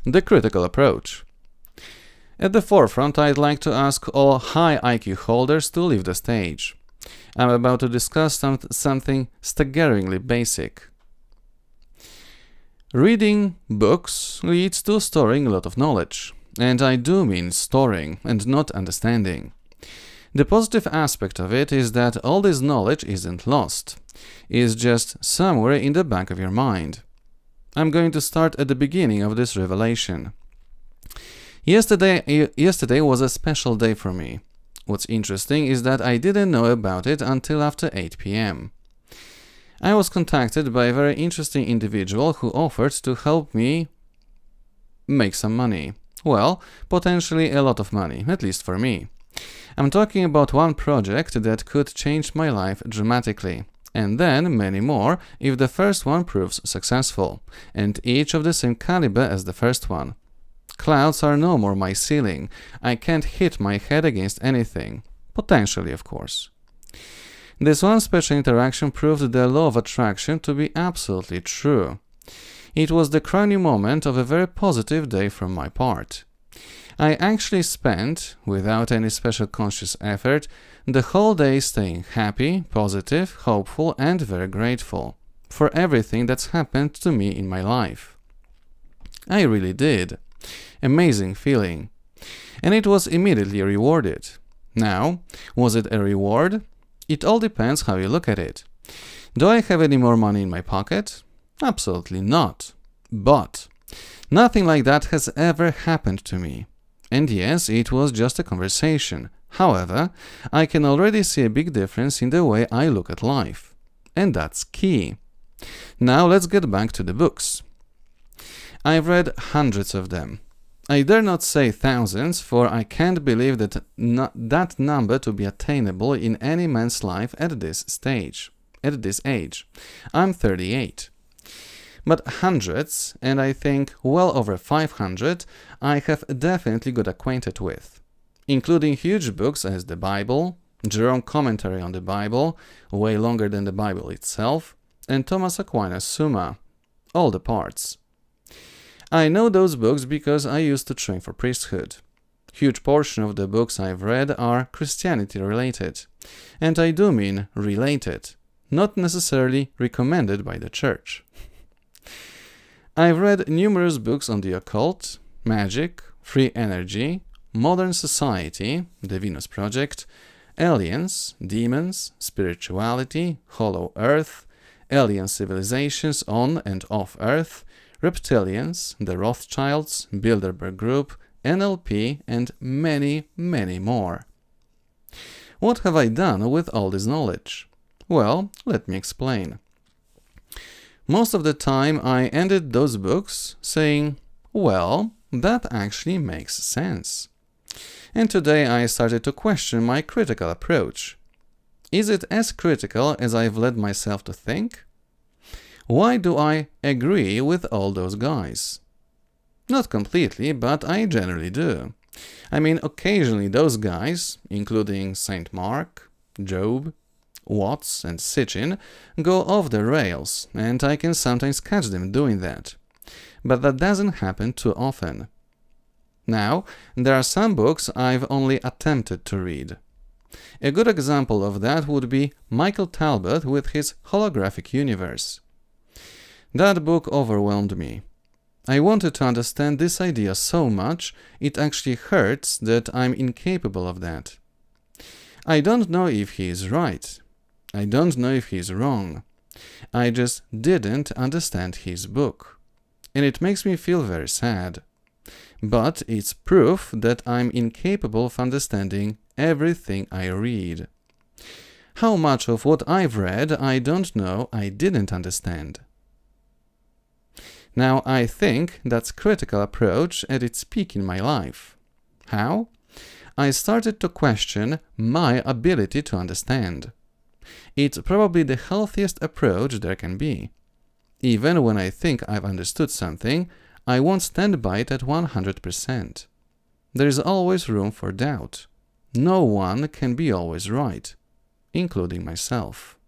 The critical approach. At the forefront, I'd like to ask all high IQ holders to leave the stage. I'm about to discuss something staggeringly basic. Reading books leads to storing a lot of knowledge. And I do mean storing and not understanding. The positive aspect of it is that all this knowledge isn't lost. It's just somewhere in the back of your mind. I'm going to start at the beginning of this revelation. Yesterday was a special day for me. What's interesting is that I didn't know about it until after 8 p.m. I was contacted by a very interesting individual who offered to help me make some money. Well, potentially a lot of money, at least for me. I'm talking about one project that could change my life dramatically, and then many more if the first one proves successful, and each of the same caliber as the first one. Clouds are no more my ceiling. I can't hit my head against anything. Potentially, of course. This one special interaction proved the law of attraction to be absolutely true. It was the crowning moment of a very positive day from my part. I actually spent, without any special conscious effort, the whole day staying happy, positive, hopeful, and very grateful for everything that's happened to me in my life. I really did. Amazing feeling. And it was immediately rewarded. Now, was it a reward? It all depends how you look at it. Do I have any more money in my pocket? Absolutely not. But nothing like that has ever happened to me. And yes, it was just a conversation. However, I can already see a big difference in the way I look at life. And that's key. Now let's get back to the books. I've read hundreds of them. I dare not say thousands, for I can't believe that number to be attainable in any man's life at this age. I'm 38. But hundreds, and I think well over 500, I have definitely got acquainted with, including huge books as the Bible, Jerome's commentary on the Bible, way longer than the Bible itself, and Thomas Aquinas' Summa, all the parts. I know those books because I used to train for priesthood. Huge portion of the books I've read are Christianity related, and I do mean related, not necessarily recommended by the church. I've read numerous books on the occult, magic, free energy, modern society, the Venus Project, aliens, demons, spirituality, hollow earth, alien civilizations on and off Earth, reptilians, the Rothschilds, Bilderberg Group, NLP, and many, many more. What have I done with all this knowledge? Well, let me explain. Most of the time I ended those books saying, well, that actually makes sense. And today I started to question my critical approach. Is it as critical as I've led myself to think? Why do I agree with all those guys? Not completely, but I generally do. I mean, occasionally those guys, including St. Mark, Job, Watts, and Sitchin, go off the rails, and I can sometimes catch them doing that. But that doesn't happen too often. Now, there are some books I've only attempted to read. A good example of that would be Michael Talbot with his Holographic Universe. That book overwhelmed me. I wanted to understand this idea so much, it actually hurts that I'm incapable of that. I don't know if he is right. I don't know if he is wrong. I just didn't understand his book. And it makes me feel very sad. But it's proof that I'm incapable of understanding everything I read. How much of what I've read I don't know I didn't understand. Now I think that's critical approach at its peak in my life. How? I started to question my ability to understand. It's probably the healthiest approach there can be. Even when I think I've understood something, I won't stand by it at 100%. There is always room for doubt. No one can be always right, including myself.